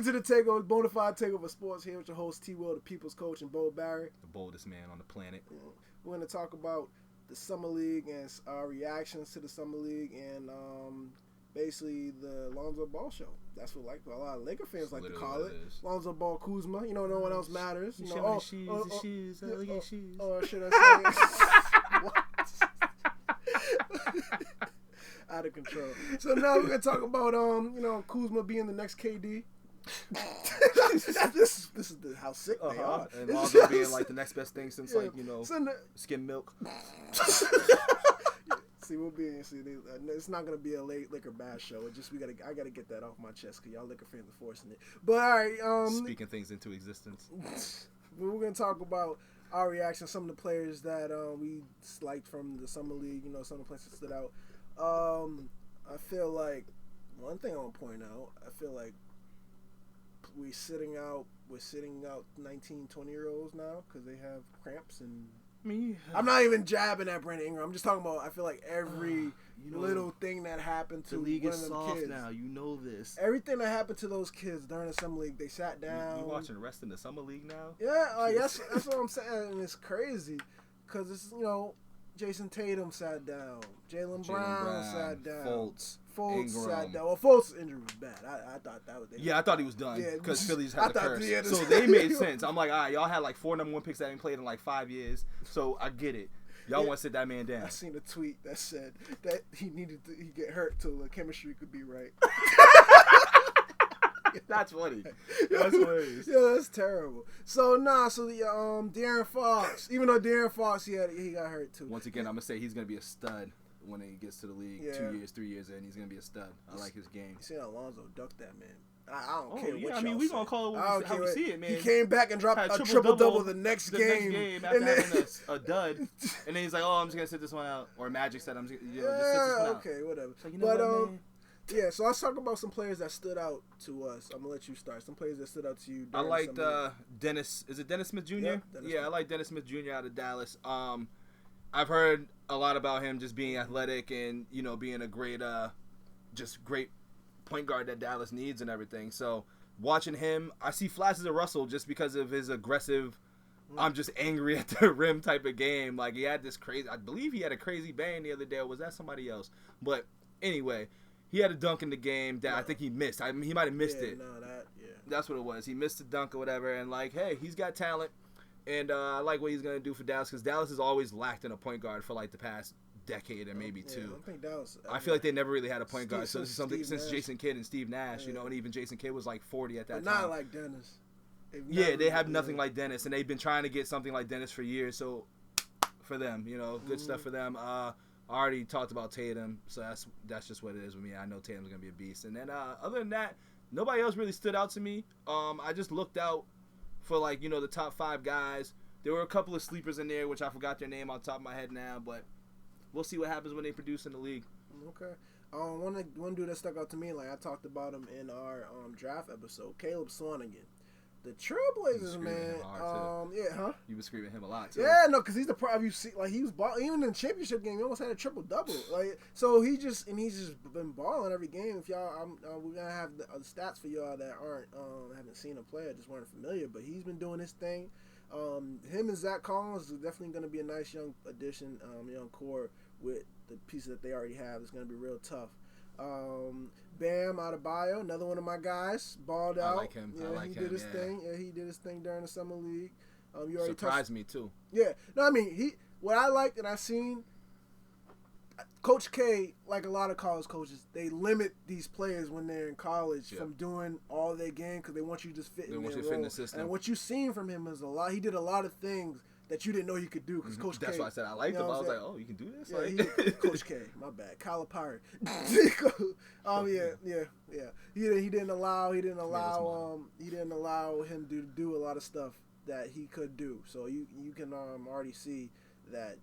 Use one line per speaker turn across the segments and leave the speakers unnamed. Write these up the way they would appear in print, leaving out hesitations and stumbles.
Welcome to the Takeover, Bonafide Takeover Sports, here with your host T-Wil, the People's Coach, and Bold Barry.
The boldest man on the planet.
We're going to talk about the Summer League and our reactions to the Summer League and basically the Lonzo Ball show. That's what a lot of Laker fans like to call it. Lonzo Ball Kuzma. You know, no one else matters. You know,
shoes.
Or should I say... What? Out of control. So now we're gonna talk about Kuzma being the next KD. this is how sick they are.
And Lonzo being like the next best thing since skim milk.
It's not gonna be a Laker bash show. It just I gotta get that off my chest because y'all Laker fans are forcing it. But all right,
speaking things into existence.
We're gonna talk about our reaction, some of the players that we liked from the Summer League. You know, some of the players that stood out. I feel like one thing I want to point out. I feel like we're sitting out 19, 20-year-olds now because they have cramps and. I'm not even jabbing at Brandon Ingram. I'm just talking about. I feel like every little thing that happened to
the league
one
is
of them
soft
kids.
Now you know this.
Everything that happened to those kids during the Summer League, they sat down.
You watching the rest in the Summer League now?
Yeah, like that's what I'm saying, and it's crazy because it's Jayson Tatum sat down, Jaylen Brown sat down, Fultz sat down. Well, Fultz's injury was bad. I thought that was.
I thought he was done because Phillies had the curse.
Yeah,
so they made sense. I'm like, all right, y'all had like 4 number 1 picks that haven't played in like 5 years, so I get it. Y'all want to sit that man down.
I seen a tweet that said that he get hurt till the chemistry could be right.
That's funny. That's hilarious.
Yeah, that's terrible. So the DeAaron Fox, even though DeAaron Fox he got hurt too.
Once again, I'm gonna say he's gonna be a stud when he gets to the league.
Yeah.
2 years, 3 years in, he's gonna be a stud. I like his game.
You see Alonzo duck that man. I don't care what
yeah,
y'all
we gonna call it how we see it, man.
He came back and dropped a triple-double the next game
after having a dud. And then he's like, I'm just going to sit this one out. Or Magic said, just sit this one out.
Okay, whatever.
So, what, man?
Yeah, so let's talk about some players that stood out to us. I'm going to let you start. Some players that stood out to you.
I liked Dennis. Is it Dennis Smith Jr.? I like Dennis Smith Jr. out of Dallas. I've heard a lot about him just being athletic and, being a great, great point guard that Dallas needs and everything. So watching him, I see flashes of Russell just because of his aggressive, I'm just angry at the rim type of game. Like he had this crazy, I believe he had a crazy bang the other day. Or was that somebody else? But anyway, he had a dunk in the game that I think he missed. I mean, he might have missed it. That's what it was. He missed the dunk or whatever. And like, hey, he's got talent. And I like what he's going to do for Dallas because Dallas has always lacked in a point guard for like the past decade or maybe two.
I think Dallas.
I feel like they never really had a point guard. So this is something since Jason Kidd and Steve Nash, and even Jason Kidd was like 40 at that time.
Not like Dennis.
They have nothing like Dennis, and they've been trying to get something like Dennis for years. So for them, good stuff for them. I already talked about Tatum, so that's just what it is with me. I know Tatum's gonna be a beast. And then other than that, nobody else really stood out to me. I just looked out for the top 5 guys. There were a couple of sleepers in there, which I forgot their name on top of my head now, but we'll see what happens when they produce in the league.
Okay. One dude that stuck out to me, like I talked about him in our draft episode, Caleb Swanigan. The Trailblazers, man.
You been screaming him a lot too.
Yeah, no, because he's the prime. You see, like he was balling even in the championship game. He almost had a triple double. He's just been balling every game. If y'all, we're gonna have the stats for y'all that haven't seen him play, or just weren't familiar. But he's been doing his thing. Him and Zach Collins is definitely going to be a nice young addition, young core with the pieces that they already have. It's going to be real tough. Bam Adebayo, another one of my guys, balled out.
I like him.
He did his thing. Yeah, he did his thing during the summer league. You already
surprised me too.
Yeah, no, I mean what I liked and I seen. Coach K, like a lot of college coaches, they limit these players when they're in college from doing all their game because they want you to just fit in their role. They want you to fit in the system. And what you've seen from him is a lot. He did a lot of things that you didn't know he could do because Coach K.
That's why I said I liked him. I was like, oh, you can do this?
Yeah, Coach K. My bad. Calipari. He didn't allow him to do a lot of stuff that he could do. So you can already see that.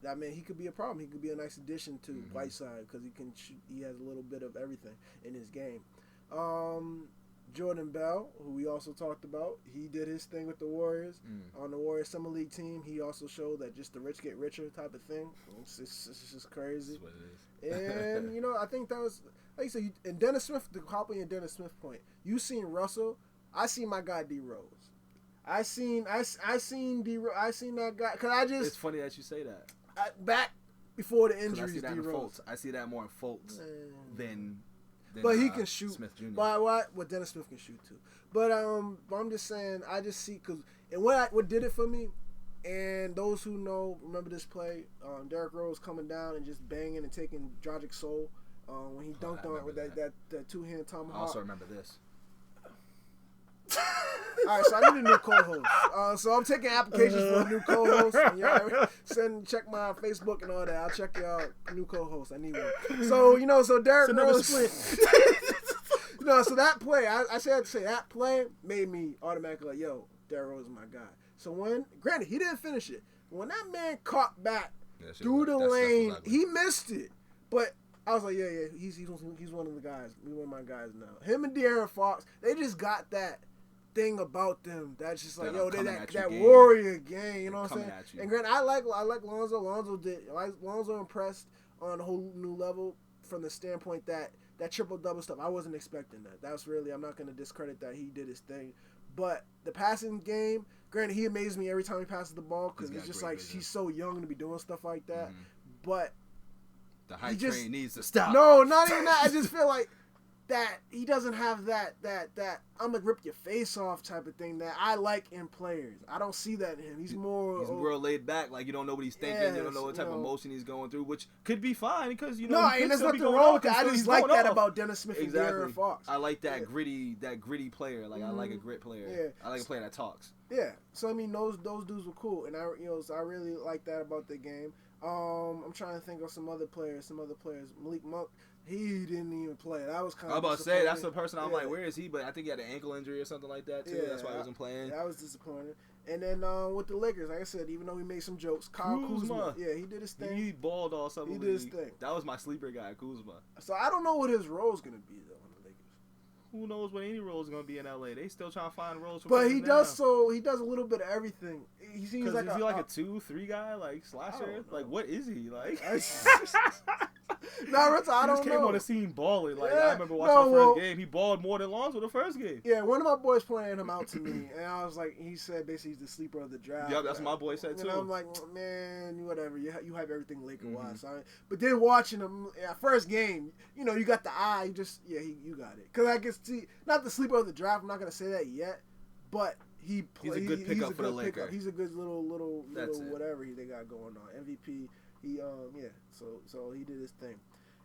I mean, he could be a problem. He could be a nice addition to Whiteside because he has a little bit of everything in his game. Jordan Bell, who we also talked about, he did his thing with the Warriors. On the Warriors Summer League team, he also showed that just the rich get richer type of thing. It's just crazy.
That's what it is.
And, I think that was, like you said, and Dennis Smith, to hop on your Dennis Smith point, you seen Russell, I seen my guy D Rose. I seen that guy, because I just...
It's funny that you say that.
Back before the injuries,
I see that
D Rose.
I see that more in Fultz than
but he can shoot.
Smith Jr.
But what Dennis Smith can shoot too. But I'm just saying, I just see and what did it for me, and those who know remember this play, Derrick Rose coming down and just banging and taking Dragic's soul when he dunked on it with that two-hand tomahawk.
I also remember this.
All right, so I need a new co-host. So I'm taking applications for a new co-host. Check my Facebook and all that. I'll check y'all new co-host. I need one. So so Derrick Rose. So that play, I said to say that play made me automatically like, yo, Derrick Rose is my guy. So granted, he didn't finish it. When that man caught back through the lane, he missed it. But I was like, yeah, he's one of the guys. He's one of my guys now. Him and DeAaron Fox, they just got that thing about them that's just like, that warrior game, you know what I'm saying? And granted, I like Lonzo. Lonzo impressed on a whole new level from the standpoint that triple double stuff. I wasn't expecting that. That's really, I'm not going to discredit that he did his thing, but the passing game, granted, he amazed me every time he passes the ball because it's just like vision. He's so young to be doing stuff like that. But
the hype train needs to stop.
No, not even that. I just feel like that he doesn't have that I'm gonna rip your face off type of thing that I like in players. I don't see that in him. He's more
laid back. Like, you don't know what he's thinking. You don't know what type of emotion he's going through, which could be fine because and
there's nothing wrong with that. I just like that about Dennis Smith and DeAaron Fox.
I like that gritty player. Like, I like a grit player. Yeah. I like a player that talks.
Yeah. So I mean, those dudes were cool, and so I really like that about the game. I'm trying to think of some other players. Malik Monk. He didn't even play. That was kind of.
I was about to say that's the person I'm like, where is he? But I think he had an ankle injury or something like that too.
Yeah,
that's why he wasn't playing.
That was disappointing. And then with the Lakers, like I said, even though we made some jokes, Kyle Kuzma, he did his thing.
He balled all summer.
He did his thing.
That was my sleeper guy, Kuzma.
So I don't know what his role is gonna be though in the Lakers.
Who knows what any role is gonna be in LA? They still trying to find roles.
But he does he does a little bit of everything. He seems like
is he like a 2-3 guy, like slasher? Like, what is he like?
I don't know.
He just came on the scene balling. Like, I remember watching the first game. He balled more than Lonzo the first game.
Yeah, one of my boys pointed him out to me, and I was like, he said basically he's the sleeper of the draft.
Yep, that's what my boy said too.
And I'm like, man, whatever. You have everything Laker-wise. But then watching him, first game, you got the eye. You got it. Because I can see, not the sleeper of the draft. I'm not gonna say that yet, but he's
a good pickup for the Lakers.
He's a good little whatever they got going on. MVP. So he did his thing,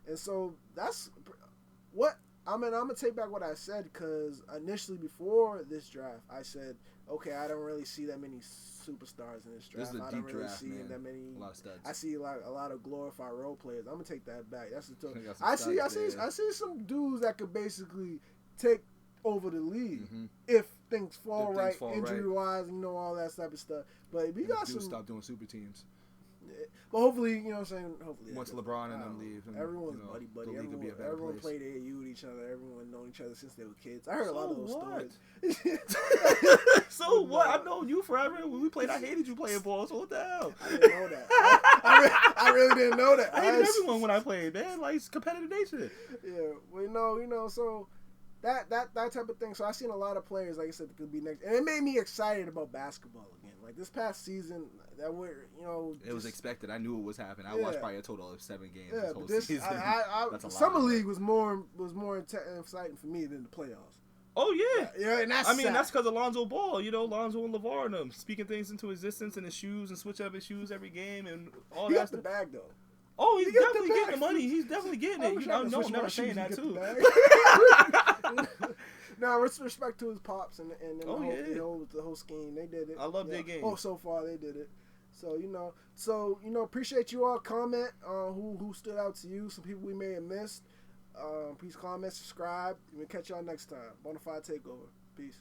and so that's what I'm gonna take back what I said, because initially before this draft I said, okay, I don't really see that many superstars in this draft.
This is a deep draft, man.
That many.
A lot of studs.
I see a lot of glorified role players. I'm gonna take that back. That's the I see some dudes that could basically take over the league if things fall right, injury wise, all that type of stuff. But we got some.
Stop doing super teams.
But hopefully, you know what I'm saying? Hopefully.
Once LeBron and them leave. And,
everyone's buddy. Everyone played AAU with each other. Everyone known each other since they were kids. I heard a lot of those stories.
So what? I've known you forever. When we played, I hated you playing ball. So what the hell?
I didn't know that. I really didn't know that.
I hated everyone when I played, man. Like, it's competitive nature.
Yeah. Well, so that type of thing. So I've seen a lot of players, like I said, that could be next. And it made me excited about basketball again. Like, this past season, that were,
it was expected. I knew it was happening. I watched probably a total of 7 games this whole season. That's a lot.
Summer League was more exciting for me than the playoffs.
Oh yeah,
yeah, and that's
that's because of Lonzo Ball. Lonzo and LeVar and them speaking things into existence in his shoes and switch up his shoes every game and all that.
He got the bag though.
Oh, he's definitely getting the money. He's definitely getting it. I'm never saying that too.
Now, respect to his pops and the whole scheme. They did it.
I love their game.
Oh, so far they did it. So appreciate you all. Comment who stood out to you. Some people we may have missed. Please comment, subscribe. We'll catch y'all next time. Bonafide Takeover. Peace.